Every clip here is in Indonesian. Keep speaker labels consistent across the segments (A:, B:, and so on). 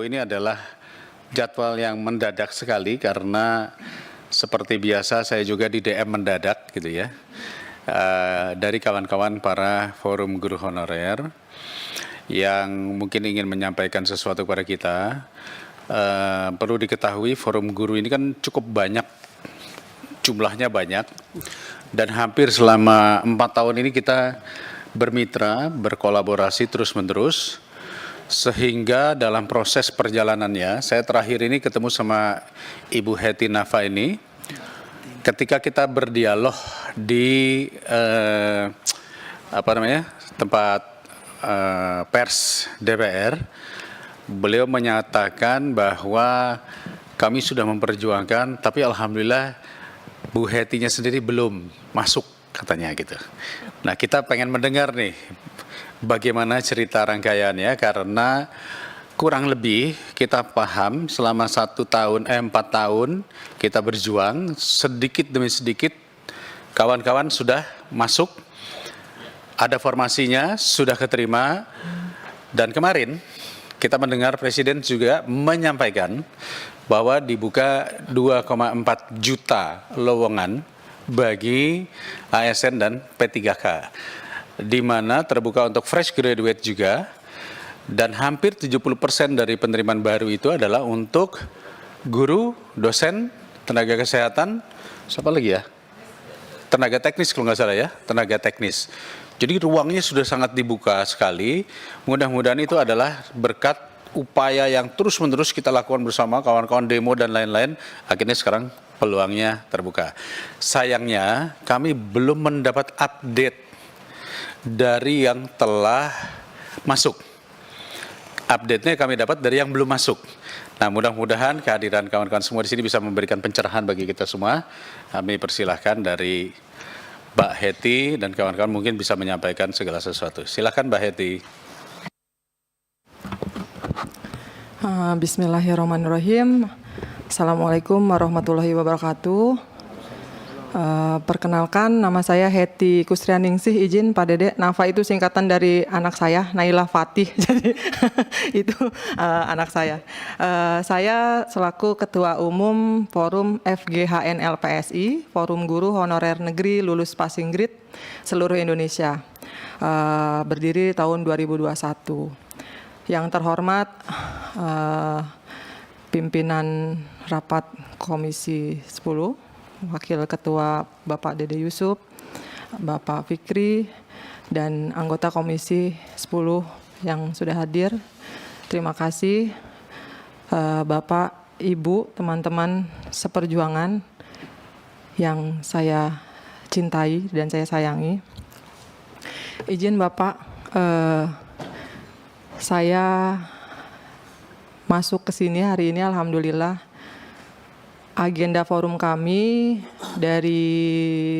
A: Ini adalah jadwal yang mendadak sekali karena seperti biasa saya juga di DM mendadak gitu ya, dari kawan-kawan para forum guru honorer yang mungkin ingin menyampaikan sesuatu kepada kita. Perlu diketahui forum guru ini kan cukup banyak, jumlahnya banyak, dan hampir selama 4 tahun ini kita bermitra, berkolaborasi terus-menerus, sehingga dalam proses perjalanannya, saya terakhir ini ketemu sama Ibu Heti Nafa ini, ketika kita berdialog di tempat pers DPR, beliau menyatakan bahwa kami sudah memperjuangkan, tapi alhamdulillah Bu Hetinya sendiri belum masuk katanya gitu. Nah, kita pengen mendengar nih bagaimana cerita rangkaiannya, karena kurang lebih kita paham selama 4 tahun kita berjuang, sedikit demi sedikit kawan-kawan sudah masuk, ada formasinya, sudah keterima, dan kemarin kita mendengar Presiden juga menyampaikan bahwa dibuka 2,4 juta lowongan bagi ASN dan P3K, di mana terbuka untuk fresh graduate juga, dan hampir 70% dari penerimaan baru itu adalah untuk guru, dosen, tenaga kesehatan, siapa lagi ya? Tenaga teknis kalau nggak salah ya, tenaga teknis. Jadi ruangnya sudah sangat dibuka sekali. Mudah-mudahan itu adalah berkat upaya yang terus-menerus kita lakukan bersama kawan-kawan demo dan lain-lain, akhirnya sekarang peluangnya terbuka. Sayangnya kami belum mendapat update dari yang telah masuk. Update-nya kami dapat dari yang belum masuk. Nah, mudah-mudahan kehadiran kawan-kawan semua di sini bisa memberikan pencerahan bagi kita semua. Kami persilahkan dari Mbak Heti dan kawan-kawan mungkin bisa menyampaikan segala sesuatu. Silakan Mbak Heti.
B: Bismillahirrahmanirrahim. Assalamualaikum warahmatullahi wabarakatuh. Perkenalkan, nama saya Heti Kusrianingsih, izin Pak Dede. Nafa itu singkatan dari anak saya, Naila Fatih. Jadi itu anak saya. Saya selaku Ketua Umum Forum FGHN LPSI, Forum Guru Honorer Negeri Lulus Passing Grade seluruh Indonesia. Berdiri tahun 2021. Yang terhormat pimpinan rapat Komisi 10, Wakil Ketua Bapak Dede Yusuf, Bapak Fikri, dan anggota Komisi 10 yang sudah hadir. Terima kasih Bapak, Ibu, teman-teman seperjuangan yang saya cintai dan saya sayangi. Izin Bapak, saya masuk ke sini hari ini alhamdulillah. Agenda forum kami dari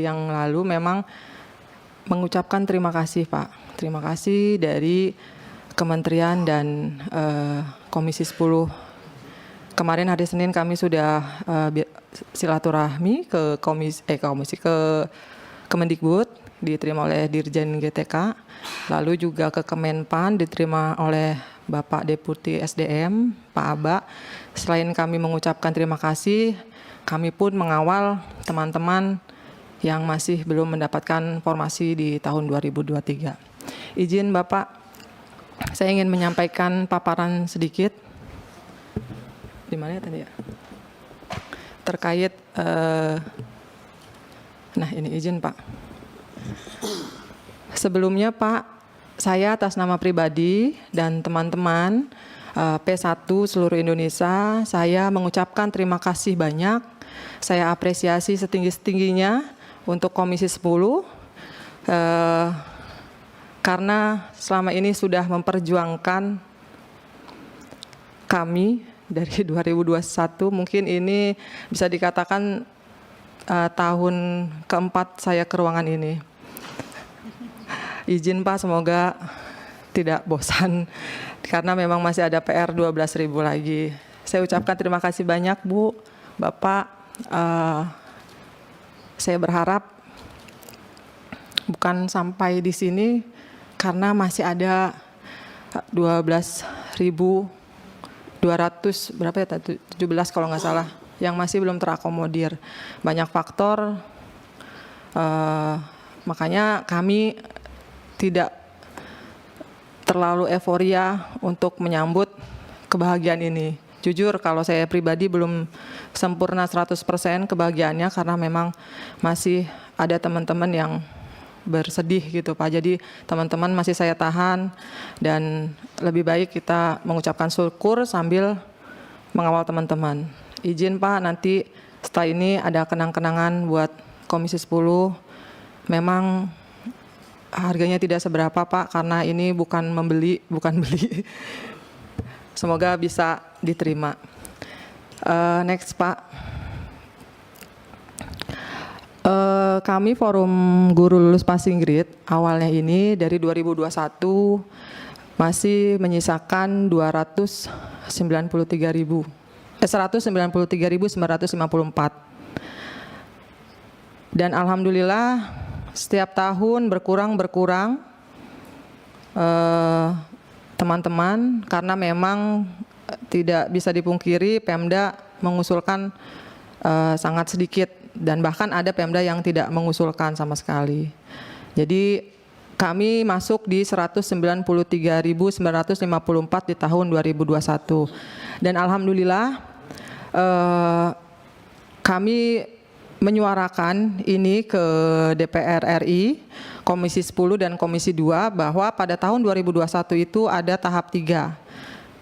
B: yang lalu memang mengucapkan terima kasih Pak. Terima kasih dari Kementerian dan Komisi 10. Kemarin hari Senin kami sudah silaturahmi ke Kemendikbud, diterima oleh Dirjen GTK, lalu juga ke Kemenpan diterima oleh Bapak Deputi SDM, Pak Aba. Selain kami mengucapkan terima kasih, kami pun mengawal teman-teman yang masih belum mendapatkan formasi di tahun 2023. Izin Bapak, saya ingin menyampaikan paparan sedikit. Di mana ya tadi ya? Terkait, nah ini izin Pak. Sebelumnya Pak, saya atas nama pribadi dan teman-teman P1 seluruh Indonesia, saya mengucapkan terima kasih banyak. Saya apresiasi setinggi-tingginya untuk Komisi 10 karena selama ini sudah memperjuangkan kami dari 2021, mungkin ini bisa dikatakan tahun keempat saya ke ruangan ini. Izin Pak, semoga tidak bosan karena memang masih ada PR 12.000 lagi. Saya ucapkan terima kasih banyak Bu, Bapak. Saya berharap bukan sampai di sini karena masih ada 12.200 berapa ya, 17 kalau nggak salah, yang masih belum terakomodir. Banyak faktor, makanya kami tidak terlalu euforia untuk menyambut kebahagiaan ini. Jujur kalau saya pribadi belum sempurna 100% kebahagiaannya karena memang masih ada teman-teman yang bersedih gitu Pak. Jadi teman-teman masih saya tahan dan lebih baik kita mengucapkan syukur sambil mengawal teman-teman. Izin Pak, nanti setelah ini ada kenang-kenangan buat Komisi 10. Memang harganya tidak seberapa Pak karena ini bukan beli. Semoga bisa diterima. Next Pak. Kami Forum Guru Lulus Passing Grade awalnya ini dari 2021 masih menyisakan 193.954. Dan alhamdulillah setiap tahun berkurang teman-teman, karena memang tidak bisa dipungkiri Pemda mengusulkan sangat sedikit dan bahkan ada Pemda yang tidak mengusulkan sama sekali. Jadi kami masuk di 193.954 di tahun 2021 dan alhamdulillah kami menyuarakan ini ke DPR RI, Komisi 10 dan Komisi 2 bahwa pada tahun 2021 itu ada tahap 3.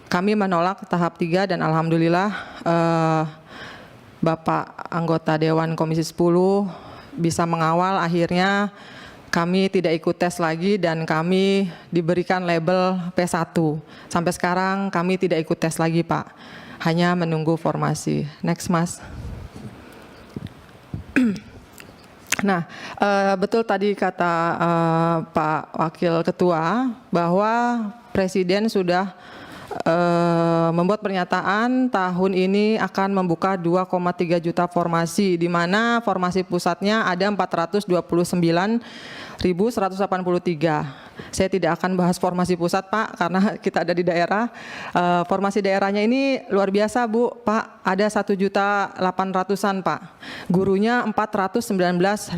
B: Kami menolak tahap 3 dan alhamdulillah Bapak anggota Dewan Komisi 10 bisa mengawal, akhirnya kami tidak ikut tes lagi dan kami diberikan label P1. Sampai sekarang kami tidak ikut tes lagi Pak, hanya menunggu formasi. Next Mas. Nah, betul tadi kata Pak Wakil Ketua bahwa Presiden sudah membuat pernyataan tahun ini akan membuka 2,3 juta formasi, di mana formasi pusatnya ada 429.183. Saya tidak akan bahas formasi pusat Pak, karena kita ada di daerah. Formasi daerahnya ini luar biasa Bu, Pak. Ada 1.800.000-an Pak. Gurunya 419.146.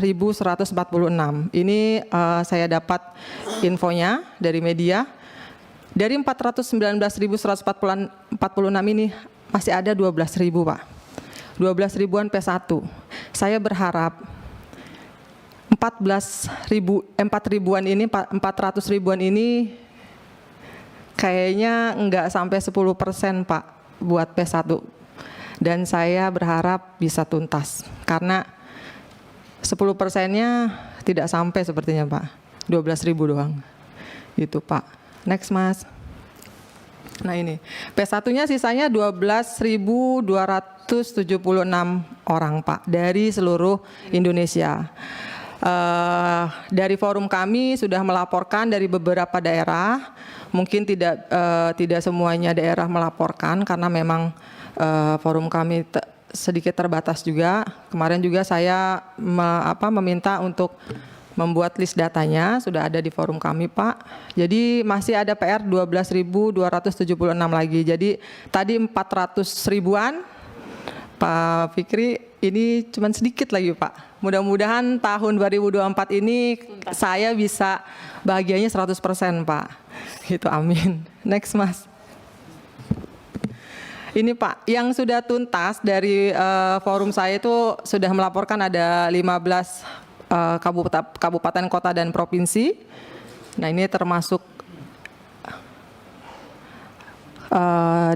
B: Ini saya dapat infonya dari media. Dari 419.146 ini masih ada 12.000 Pak. 12.000-an P1. Saya berharap 4.000-an ini, 400.000-an ini kayaknya enggak sampai 10% Pak buat P1. Dan saya berharap bisa tuntas karena 10%-nya tidak sampai sepertinya Pak. 12.000 doang. Gitu Pak. Next Mas. Nah ini, P1-nya sisanya 12.276 orang Pak dari seluruh Indonesia. Dari forum kami sudah melaporkan dari beberapa daerah, mungkin tidak semuanya daerah melaporkan karena memang forum kami sedikit terbatas juga. Kemarin juga saya meminta untuk membuat list datanya, sudah ada di forum kami Pak. Jadi masih ada PR 12.276 lagi. Jadi tadi 400.000-an, Pak Fikri, ini cuma sedikit lagi Pak. Mudah-mudahan tahun 2024 ini saya bisa bahagianya 100% Pak. Gitu, amin. Next Mas. Ini Pak, yang sudah tuntas dari forum saya itu sudah melaporkan ada 15 kabupaten, kota, dan provinsi. Nah ini termasuk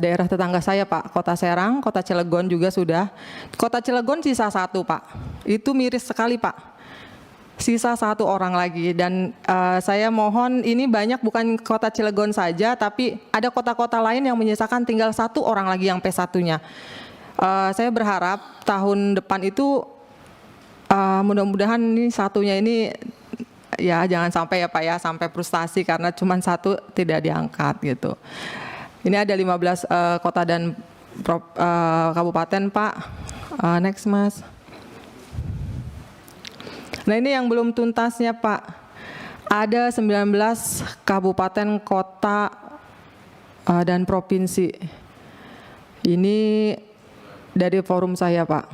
B: daerah tetangga saya Pak, Kota Serang, Kota Cilegon juga sudah. Kota Cilegon sisa 1 Pak, itu miris sekali Pak. Sisa 1 orang lagi dan saya mohon ini banyak bukan Kota Cilegon saja, tapi ada kota-kota lain yang menyisakan tinggal 1 orang lagi yang P1-nya. Saya berharap tahun depan itu mudah-mudahan ini satunya ini ya jangan sampai ya Pak ya sampai frustasi karena cuma 1 tidak diangkat gitu. Ini ada 15 kota dan kabupaten Pak. Next Mas. Nah ini yang belum tuntasnya Pak. Ada 19 kabupaten, kota, dan provinsi. Ini dari forum saya, Pak.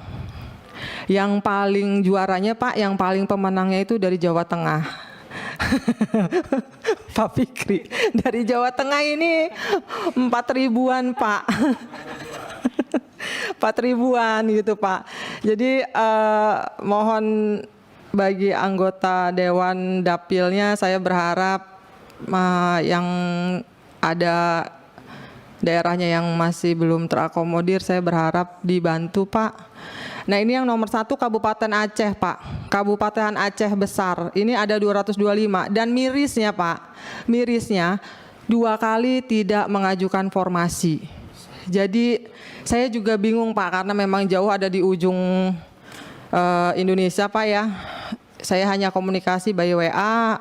B: Yang paling juaranya, Pak, yang paling pemenangnya itu dari Jawa Tengah. Pak Fikri, dari Jawa Tengah ini 4.000-an, Pak. 4.000-an gitu, Pak. Jadi mohon bagi anggota Dewan Dapilnya, saya berharap yang ada daerahnya yang masih belum terakomodir, saya berharap dibantu, Pak. Nah, ini yang nomor 1 Kabupaten Aceh, Pak. Kabupaten Aceh besar, ini ada 225. Dan mirisnya, Pak, mirisnya 2 kali tidak mengajukan formasi. Jadi saya juga bingung, Pak, karena memang jauh, ada di ujung Indonesia, Pak, ya. Saya hanya komunikasi by WA,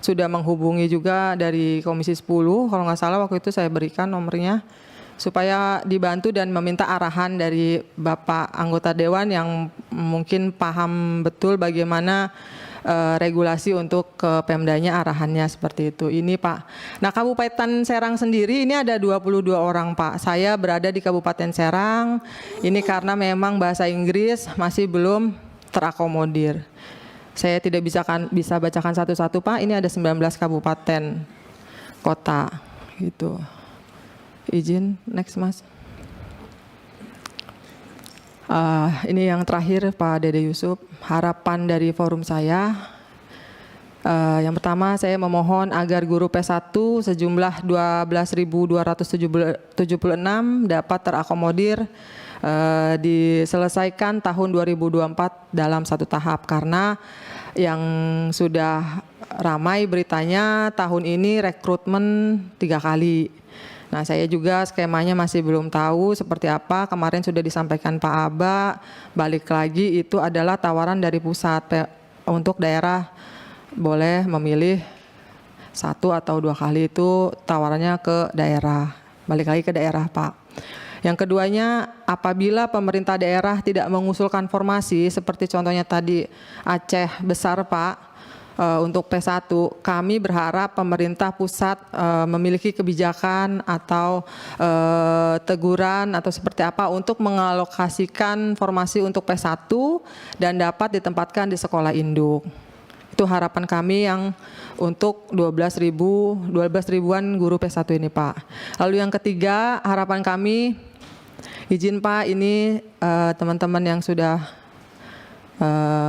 B: sudah menghubungi juga dari Komisi 10, kalau nggak salah waktu itu saya berikan nomornya, supaya dibantu dan meminta arahan dari Bapak anggota Dewan yang mungkin paham betul bagaimana regulasi untuk ke Pemdanya, arahannya seperti itu. Ini, Pak. Nah, Kabupaten Serang sendiri ini ada 22 orang, Pak. Saya berada di Kabupaten Serang, ini karena memang bahasa Inggris masih belum terakomodir. Saya tidak bisa bacakan satu-satu, Pak. Ini ada 19 kabupaten, kota, gitu. Izin, next, Mas. Ini yang terakhir, Pak Dede Yusuf. Harapan dari forum saya. Yang pertama, saya memohon agar guru P1 sejumlah 12.276 dapat terakomodir, diselesaikan tahun 2024 dalam 1 tahap, karena yang sudah ramai beritanya tahun ini rekrutmen 3 kali. Nah, saya juga skemanya masih belum tahu seperti apa. Kemarin sudah disampaikan Pak Aba, balik lagi itu adalah tawaran dari pusat untuk daerah boleh memilih 1 atau 2 kali, itu tawarannya ke daerah, balik lagi ke daerah, Pak. Yang keduanya, apabila pemerintah daerah tidak mengusulkan formasi, seperti contohnya tadi Aceh besar, Pak, untuk P1, kami berharap pemerintah pusat memiliki kebijakan atau teguran atau seperti apa untuk mengalokasikan formasi untuk P1 dan dapat ditempatkan di sekolah induk. Itu harapan kami yang untuk 12.000-an guru P1 ini, Pak. Lalu yang ketiga, harapan kami, izin, Pak, ini teman-teman yang sudah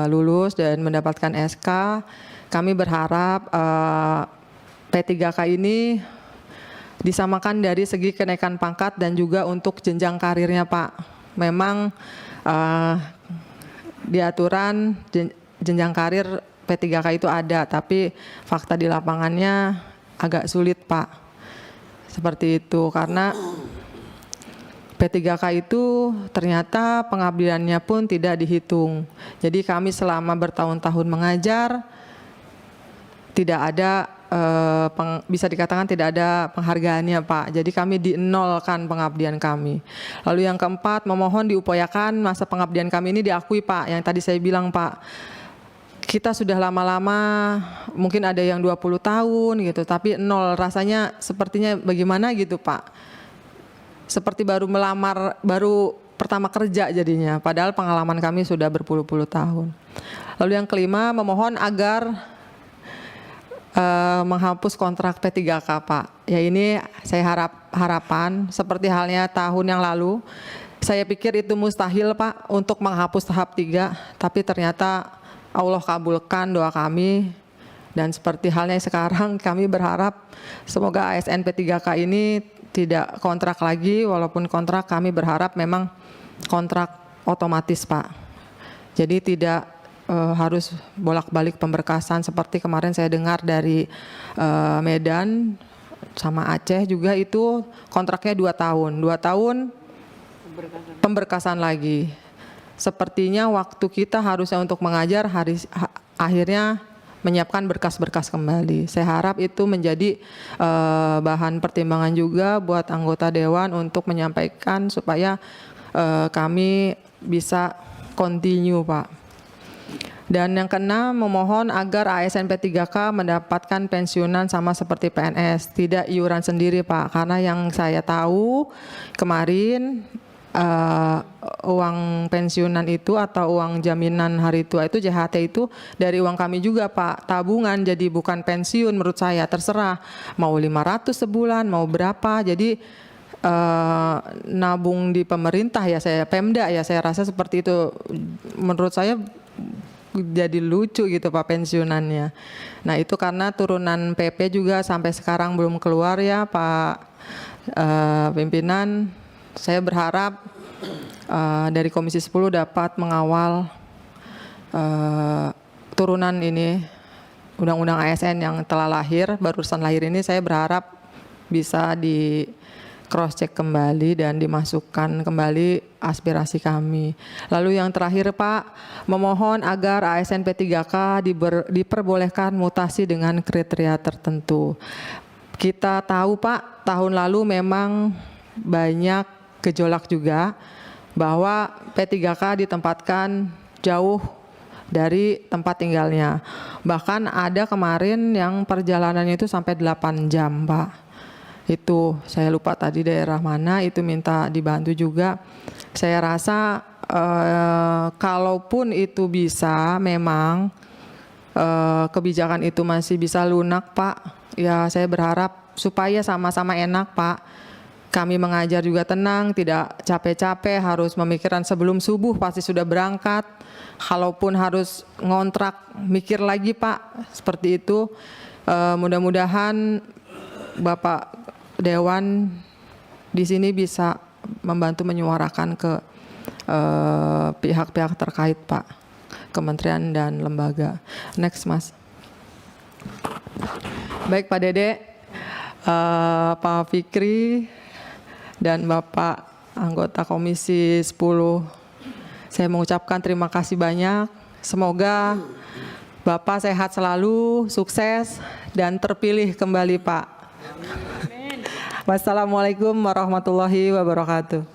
B: lulus dan mendapatkan SK, kami berharap P3K ini disamakan dari segi kenaikan pangkat dan juga untuk jenjang karirnya, Pak. Memang di aturan jenjang karir P3K itu ada, tapi fakta di lapangannya agak sulit, Pak. Seperti itu, karena P3K itu ternyata pengabdiannya pun tidak dihitung. Jadi kami selama bertahun-tahun mengajar, tidak ada, bisa dikatakan tidak ada penghargaannya, Pak. Jadi kami dinolkan pengabdian kami. Lalu yang keempat, memohon diupayakan masa pengabdian kami ini diakui, Pak. Yang tadi saya bilang, Pak, kita sudah lama-lama, mungkin ada yang 20 tahun gitu, tapi 0, rasanya sepertinya bagaimana gitu, Pak. Seperti baru melamar, baru pertama kerja jadinya, padahal pengalaman kami sudah berpuluh-puluh tahun. Lalu yang kelima, memohon agar menghapus kontrak P3K, Pak. Ya, ini saya harapan seperti halnya tahun yang lalu. Saya pikir itu mustahil, Pak, untuk menghapus tahap 3, tapi ternyata Allah kabulkan doa kami, dan seperti halnya sekarang kami berharap semoga ASN P3K ini tidak kontrak lagi, walaupun kontrak kami berharap memang kontrak otomatis, Pak. Jadi tidak harus bolak-balik pemberkasan seperti kemarin saya dengar dari Medan sama Aceh juga, itu kontraknya 2 tahun. 2 tahun pemberkasan lagi. Sepertinya waktu kita harusnya untuk mengajar akhirnya menyiapkan berkas-berkas kembali. Saya harap itu menjadi bahan pertimbangan juga buat anggota Dewan untuk menyampaikan supaya kami bisa continue, Pak. Dan yang keenam, memohon agar ASN P3K mendapatkan pensiunan sama seperti PNS, tidak iuran sendiri Pak. Karena yang saya tahu kemarin uang pensiunan itu atau uang jaminan hari tua itu JHT itu dari uang kami juga Pak, tabungan, jadi bukan pensiun menurut saya, terserah mau 500 sebulan, mau berapa, jadi nabung di pemerintah ya, saya Pemda ya, saya rasa seperti itu. Menurut saya jadi lucu gitu Pak pensiunannya. Nah itu karena turunan PP juga sampai sekarang belum keluar ya Pak pimpinan. Saya berharap dari Komisi 10 dapat mengawal turunan ini Undang-Undang ASN yang telah lahir, barusan lahir ini. Saya berharap bisa di cross check kembali dan dimasukkan kembali aspirasi kami. Lalu yang terakhir Pak, memohon agar ASN P3K diperbolehkan mutasi dengan kriteria tertentu. Kita tahu Pak, tahun lalu memang banyak gejolak juga bahwa P3K ditempatkan jauh dari tempat tinggalnya. Bahkan ada kemarin yang perjalanannya itu sampai 8 jam Pak. Itu saya lupa tadi daerah mana, itu minta dibantu juga. Saya rasa kalaupun itu bisa memang kebijakan itu masih bisa lunak Pak, ya saya berharap supaya sama-sama enak Pak. Kami mengajar juga tenang, tidak capek-capek, harus memikirkan sebelum subuh pasti sudah berangkat. Kalaupun harus ngontrak, mikir lagi Pak, seperti itu. Mudah-mudahan Bapak Dewan di sini bisa membantu menyuarakan ke pihak-pihak terkait Pak, kementerian dan lembaga. Next Mas. Baik Pak Dede, Pak Fikri, dan Bapak anggota Komisi 10, saya mengucapkan terima kasih banyak. Semoga Bapak sehat selalu, sukses, dan terpilih kembali Pak. Wassalamualaikum warahmatullahi wabarakatuh.